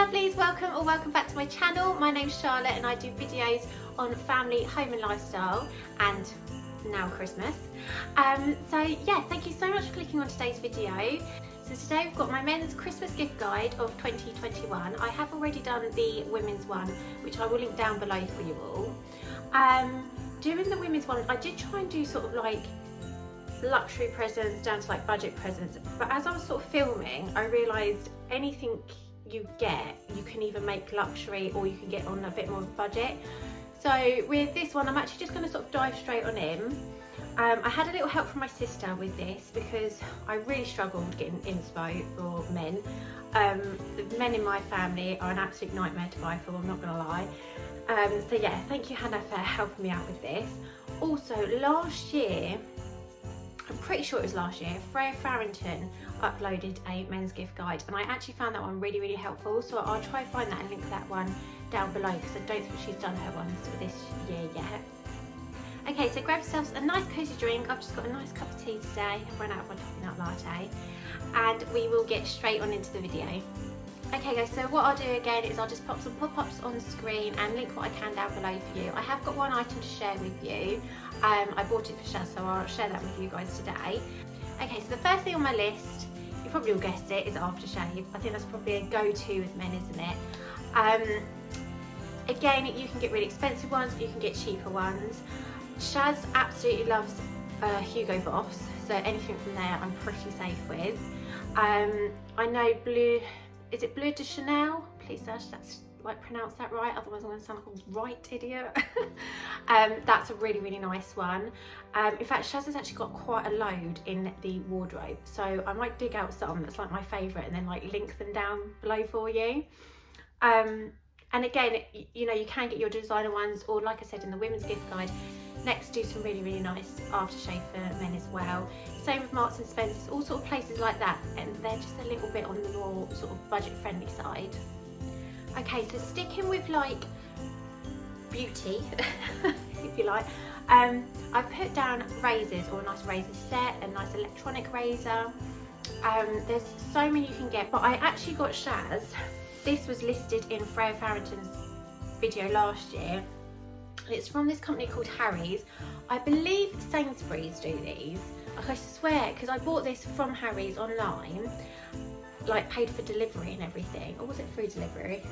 lovelies, welcome back to my channel. My name's Charlotte and I do videos on family, home and lifestyle, and now Christmas. So yeah, thank you so much for clicking on today's video. So today we've got my men's Christmas gift guide of 2021. I have already done the women's one, which I will link down below for you all. Doing the women's one, I did try and do sort of like luxury presents down to like budget presents, but as I was sort of filming, I realised anything you get, you can either make luxury or you can get on a bit more of a budget. So with this one, I'm actually just going to sort of dive straight on in. I had a little help from my sister with this because I really struggled getting inspo for men. The men in my family are an absolute nightmare to buy for, I'm not going to lie. So yeah, thank you Hannah for helping me out with this. Also last year, I'm pretty sure it was last year, Freya Farrington uploaded a men's gift guide and I actually found that one really helpful, so I'll try and find that and link that one down below because I don't think she's done her ones for this year yet. Okay, so grab yourselves a nice cosy drink. I've just got a nice cup of tea today. I've run out of my coffee nut latte and we will get straight on into the video. Okay guys, so what I'll do again is I'll just pop some pop-ups on the screen and link what I can down below for you. I have got one item to share with you. I bought it for Shaz, so I'll share that with you guys today. Okay, so the first thing on my list, you probably all guessed it, is aftershave. I think that's probably a go-to with men, isn't it? Again, you can get really expensive ones, you can get cheaper ones. Shaz absolutely loves Hugo Boss, so anything from there I'm pretty safe with. I know is it Bleu de Chanel? Please search that's like pronounce that right, otherwise I'm going to sound like a right idiot. That's a really nice one. In fact, Shaz has actually got quite a load in the wardrobe, so I might dig out some that's like my favourite and then like link them down below for you. And again, you know, you can get your designer ones, or like I said in the women's gift guide, next do some really nice aftershave for men as well. Same with Marks and Spencer's, all sort of places like that, and they're just a little bit on the more sort of budget friendly side. Okay, so sticking with like beauty, if you like, I've put down razors, or a nice razor set, a nice electronic razor. There's so many you can get, but I actually got Shaz. This was listed in Freya Farrington's video last year. It's from this company called Harry's. I believe Sainsbury's do these. Like I swear, because I bought this from Harry's online, like paid for delivery and everything. Or was it free delivery?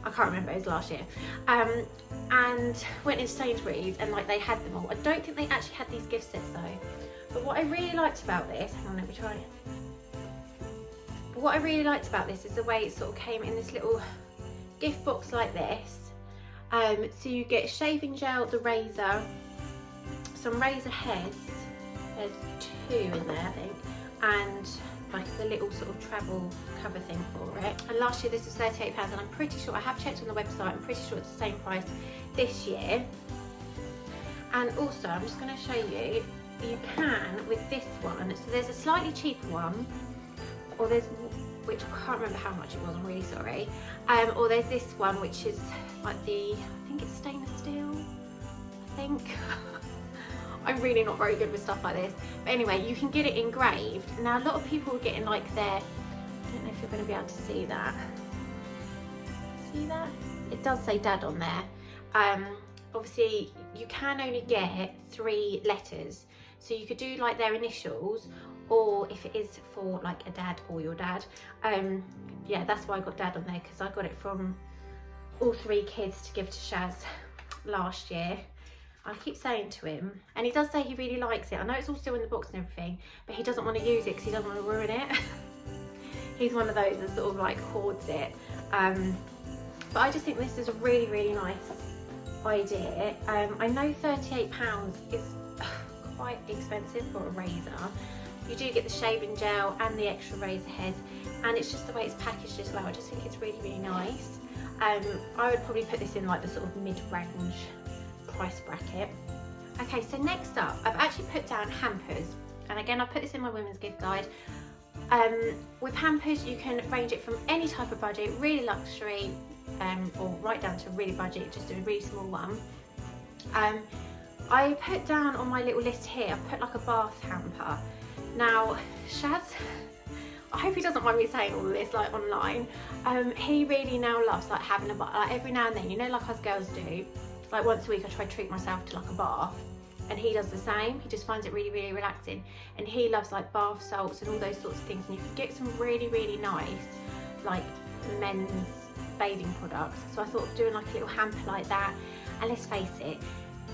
I can't remember, it was last year. And went into Sainsbury's and like they had them all. I don't think they actually had these gift sets though. But what I really liked about this, hang on, let me try. But what I really liked about this is the way it sort of came in this little gift box like this. So you get shaving gel, the razor, some razor heads, there's 2 in there I think, and like the little sort of travel cover thing for it. And last year this was £38 and I'm pretty sure, I have checked on the website, I'm pretty sure it's the same price this year. And also I'm just going to show you, you can with this one, so there's a slightly cheaper one, or there's, which I can't remember how much it was, I'm really sorry, or there's this one which is like the, I think it's stainless steel, I think. I'm really not very good with stuff like this, but anyway, you can get it engraved. Now a lot of people are getting like their, I don't know if you're going to be able to see that. See that? It does say Dad on there. Obviously you can only get 3 letters, so you could do like their initials, or if it is for like a dad or your dad, yeah, that's why I got Dad on there, because I got it from all 3 kids to give to Shaz last year. I keep saying to him, and he does say he really likes it. I know it's all still in the box and everything, but he doesn't want to use it because he doesn't want to ruin it. He's one of those that sort of like hoards it. But I just think this is a really nice idea. I know £38 is quite expensive for a razor. You do get the shaving gel and the extra razor heads, and it's just the way it's packaged as well. I just think it's really nice. I would probably put this in like the sort of mid-range price bracket. Okay, so next up I've actually put down hampers, and again I put this in my women's gift guide. With hampers you can range it from any type of budget, really luxury, or right down to really budget, just a really small one. I put down on my little list here, I've put like a bath hamper. Now Shaz, I hope he doesn't mind me saying all of this like online. He really now loves like having a bath, like every now and then, you know, like us girls do. Like once a week I try to treat myself to like a bath, and he does the same. He just finds it really, really relaxing, and he loves like bath salts and all those sorts of things. And you can get some really, really nice like men's bathing products. So I thought of doing like a little hamper like that. And let's face it,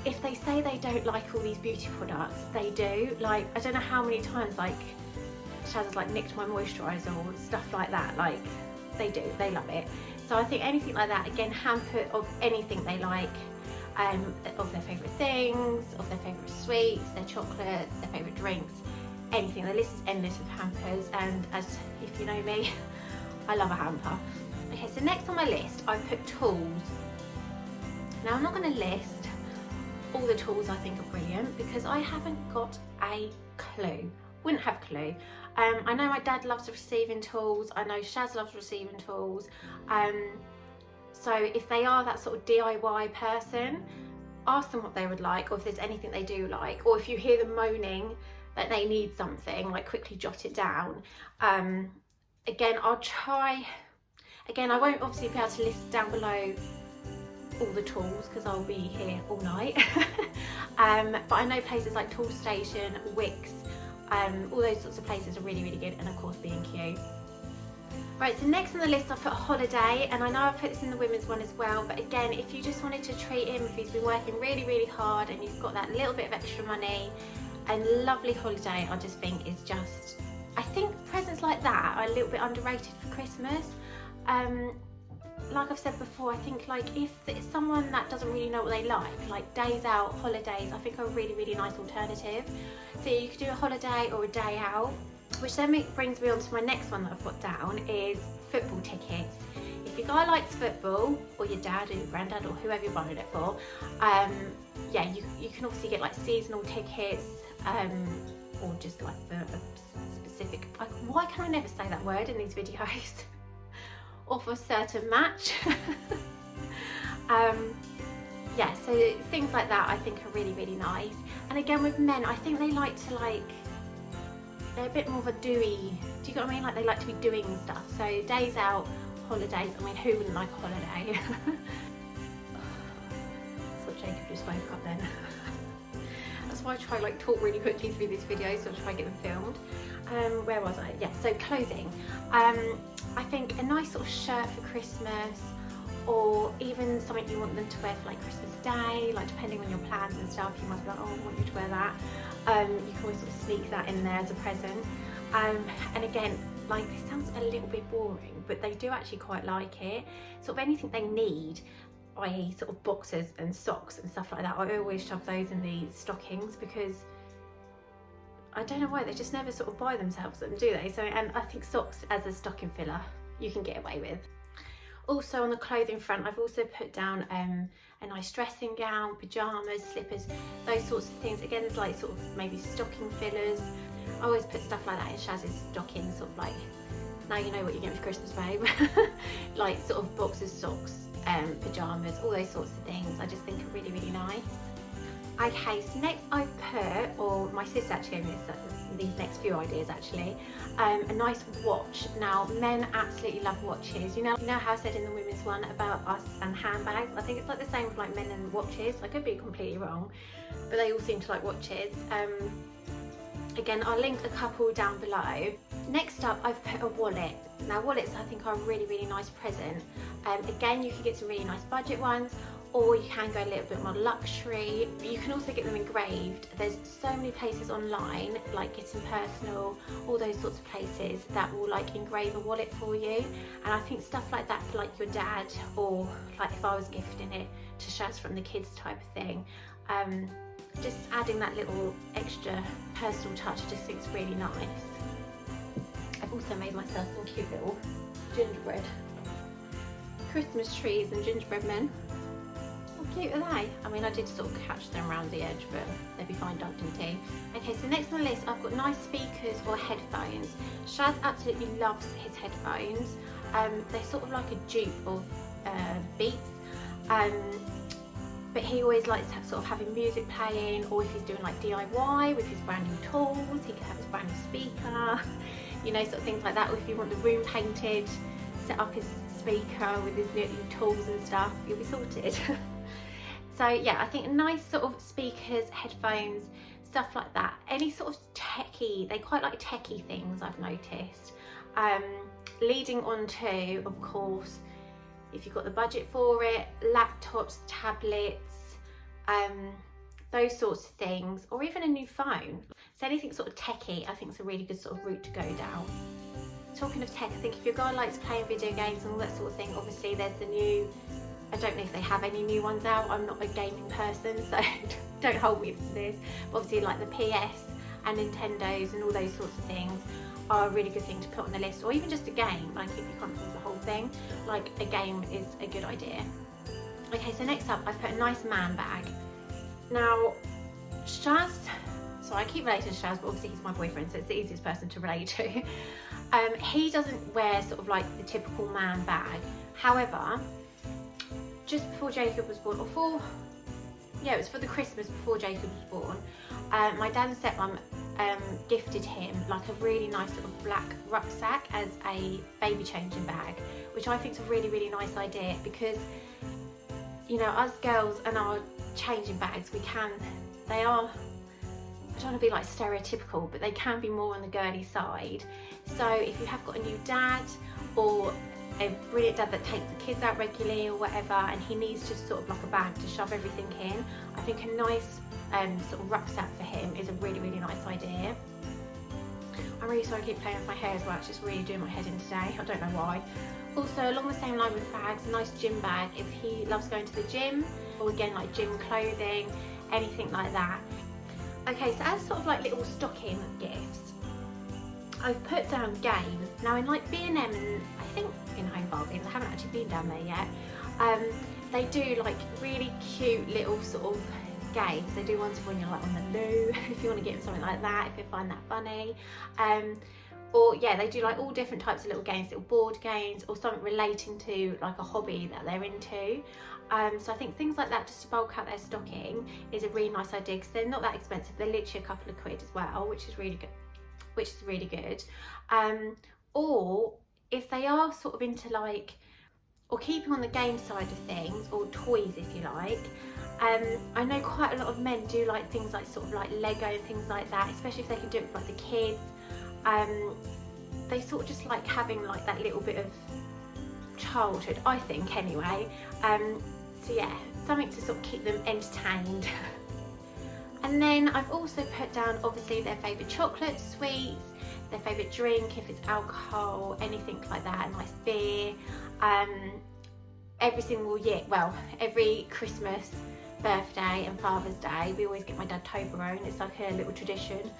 if they say they don't like all these beauty products, they do. Like, I don't know how many times like Shaz has like nicked my moisturiser or stuff like that. Like, they do, they love it. So I think anything like that, again, hamper of anything they like, of their favourite things, of their favourite sweets, their chocolates, their favourite drinks, anything. The list is endless with hampers, and as if you know me, I love a hamper. Okay, so next on my list, I've put tools. Now I'm not going to list all the tools I think are brilliant because I haven't got a clue. Wouldn't have a clue. I know my dad loves receiving tools. I know Shaz loves receiving tools. So if they are that sort of DIY person, ask them what they would like, or if there's anything they do like, or if you hear them moaning that they need something, like quickly jot it down. Again, I'll try. Again, I won't obviously be able to list down below all the tools because I'll be here all night. But I know places like Toolstation, Wix, all those sorts of places are really, really good, and of course B&Q. Right, so next on the list I've put holiday, and I know I've put this in the women's one as well, but again, if you just wanted to treat him, if he's been working really, really hard and you've got that little bit of extra money, a lovely holiday I just think is just, I think presents like that are a little bit underrated for Christmas. Like I've said before, I think like if it's someone that doesn't really know what they like days out, holidays, I think are a really, really nice alternative. So you could do a holiday or a day out, which then brings me on to my next one that I've got down is football tickets. If your guy likes football, or your dad or your granddad or whoever you're buying it for, yeah, you can obviously get like seasonal tickets, or just like for a specific, like, why can I never say that word in these videos? Or for a certain match. Yeah, so things like that I think are really, really nice. And again with men, I think they like to they're a bit more of a doy, do you get what I mean? Like they like to be doing stuff. So days out, holidays, I mean who wouldn't like a holiday? That's what Jacob just woke up then. That's why I try like talk really quickly through this video, so I try to get them filmed. Where was I? Yeah, so clothing. I think a nice sort of shirt for Christmas, or even something you want them to wear for like Christmas Day, like depending on your plans and stuff, you might be like, oh, I want you to wear that. You can always sort of sneak that in there as a present. And again, like this sounds a little bit boring, but they do actually quite like it. Sort of anything they need, i.e. sort of boxers and socks and stuff like that, I always shove those in the stockings because I don't know why, they just never sort of buy themselves them, do they? So, and I think socks as a stocking filler, you can get away with. Also on the clothing front, I've also put down a nice dressing gown, pyjamas, slippers, those sorts of things. Again, there's like sort of maybe stocking fillers. I always put stuff like that in Shaz's stockings, sort of like, now you know what you're getting for Christmas, babe. Like sort of boxers, socks, pyjamas, all those sorts of things I just think are really, really nice. Okay, so next I've put, or my sister actually gave me these next few ideas actually, a nice watch. Now men absolutely love watches. You know how I said in the women's one about us and handbags? I think it's like the same with like men and watches. I could be completely wrong, but they all seem to like watches. Again, I'll link a couple down below. Next up, I've put a wallet. Now wallets I think are a really, really nice present. Again, you can get some really nice budget ones, or you can go a little bit more luxury. You can also get them engraved. There's so many places online, like Getting Personal, all those sorts of places that will like engrave a wallet for you. And I think stuff like that for like your dad, or like if I was gifting it to Shaz from the kids type of thing, just adding that little extra personal touch I just think is really nice. I've also made myself some cute little gingerbread Christmas trees and gingerbread men. How cute are they? I mean, I did sort of catch them around the edge, but they'd be fine dunked in tea. Okay, so next on the list, I've got nice speakers or headphones. Shaz absolutely loves his headphones. They're sort of like a dupe of Beats. but he always likes sort of having music playing, or if he's doing like DIY with his brand new tools, he can have his brand new speaker, you know, sort of things like that. Or if you want the room painted, set up his speaker with his new tools and stuff, you'll be sorted. So yeah, I think nice sort of speakers, headphones, stuff like that. Any sort of techie, they quite like techie things, I've noticed. Leading on to, of course, if you've got the budget for it, laptops, tablets, those sorts of things, or even a new phone. So anything sort of techie, I think is a really good sort of route to go down. Talking of tech, I think if your guy likes playing video games and all that sort of thing, obviously there's the new, I don't know if they have any new ones out, I'm not a gaming person, so don't hold me to this, but obviously like the PS and Nintendos and all those sorts of things are a really good thing to put on the list, or even just a game, like if you can't afford the whole thing, like a game is a good idea. Okay, so next up I've put a nice man bag. Now Shaz, so I keep relating to Shaz, but obviously he's my boyfriend, so it's the easiest person to relate to. He doesn't wear sort of like the typical man bag. However, just before Jacob was born, or it was for the Christmas before Jacob was born, my dad and stepmom gifted him like a really nice sort of black rucksack as a baby changing bag, which I think is a really, really nice idea, because, you know, us girls and our changing bags, they are, I don't want to be like stereotypical, but they can be more on the girly side. So if you have got a new dad, or a brilliant dad that takes the kids out regularly or whatever, and he needs just sort of like a bag to shove everything in, I think a nice sort of rucksack for him is a really, really nice idea. I'm really sorry I keep playing with my hair as well, it's just really doing my head in today, I don't know why. Also, along the same line with bags, a nice gym bag if he loves going to the gym, or again like gym clothing, anything like that. Okay, so as sort of like little stocking gifts, I've put down games. Now in like B&M and I think in Home Bargains, I haven't actually been down there yet, they do like really cute little sort of games. They do ones for when you're like on the loo, if you want to get him something like that, if you find that funny. Or yeah, they do like all different types of little games, little board games, or something relating to like a hobby that they're into. So I think things like that, just to bulk out their stocking, is a really nice idea, because they're not that expensive. They're literally a couple of quid as well, which is really good. Or if they are sort of into like, or keeping on the game side of things, or toys if you like, I know quite a lot of men do like things like sort of like Lego and things like that, especially if they can do it with like the kids. They sort of just like having like that little bit of childhood, I think anyway. So yeah, something to sort of keep them entertained. And then I've also put down obviously their favourite chocolate, sweets, their favourite drink, if it's alcohol, anything like that, a nice beer. Every single year, well, every Christmas, birthday and Father's Day, we always get my dad Toblerone. It's like a little tradition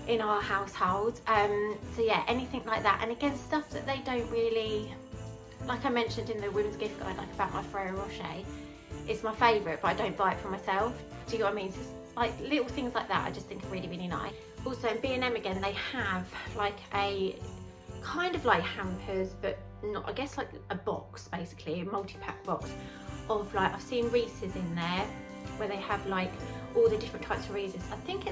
in our household. So yeah, anything like that. And again, stuff that they don't really, like I mentioned in the women's gift guide, like about my Ferrero Rocher, it's my favourite, but I don't buy it for myself. Do you know what I mean? So like little things like that I just think are really, really nice. Also in B&M again, they have like a kind of like hampers, but not, I guess like a box, basically a multi-pack box of like, I've seen Reese's in there where they have like all the different types of Reese's. I think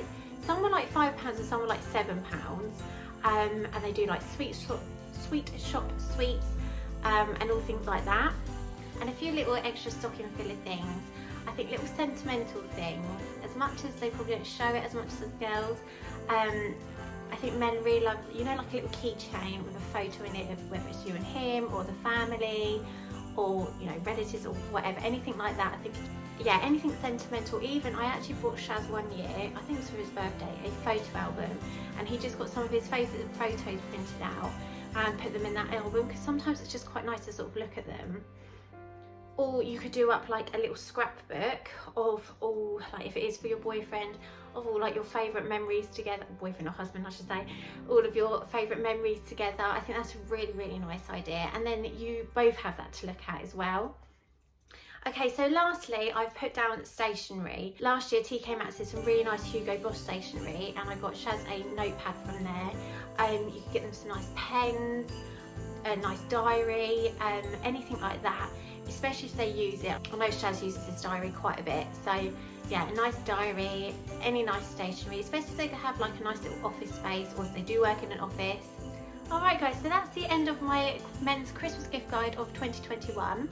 some were like £5 and some were like £7, and they do like sweet shop sweets, and all things like that, and a few little extra stocking filler things. I think little sentimental things, as much as they probably don't show it as much as girls. I think men really love, you know, like a little keychain with a photo in it of whether it's you and him, or the family, or, you know, relatives, or whatever, anything like that. I think, yeah, anything sentimental. Even I actually bought Shaz one year, I think it was for his birthday, a photo album, and he just got some of his favourite photos printed out and put them in that album, because sometimes it's just quite nice to sort of look at them. Or you could do up like a little scrapbook of all, like if it is for your boyfriend, of all like your favourite memories together, boyfriend or husband I should say, all of your favourite memories together. I think that's a really, really nice idea, and then you both have that to look at as well. Okay, so lastly, I've put down stationery. Last year TK Maxx did some really nice Hugo Boss stationery, and I got Shaz a notepad from there. You can get them some nice pens, a nice diary, anything like that. especially if they use it. I know Shaz uses this diary quite a bit, so yeah, a nice diary, any nice stationery, especially if they have like a nice little office space, or if they do work in an office. Alright guys, so that's the end of my men's Christmas gift guide of 2021.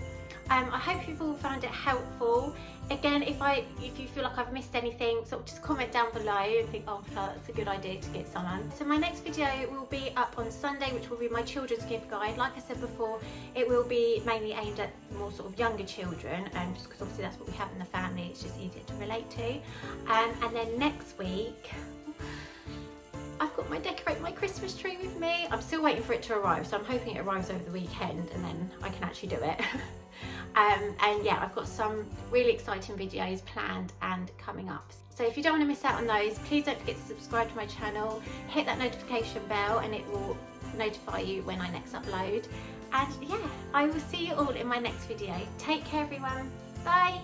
I hope you've all found it helpful. Again, if you feel like I've missed anything, sort of just comment down below and think, oh, that's a good idea to get someone. So my next video will be up on Sunday, which will be my children's gift guide. Like I said before, it will be mainly aimed at more sort of younger children, just because obviously that's what we have in the family. It's just easier to relate to. And then next week, I've got my decorate my Christmas tree with me. I'm still waiting for it to arrive, so I'm hoping it arrives over the weekend and then I can actually do it. And yeah, I've got some really exciting videos planned and coming up. So if you don't want to miss out on those, please don't forget to subscribe to my channel, hit that notification bell and it will notify you when I next upload. And yeah, I will see you all in my next video. Take care everyone, bye!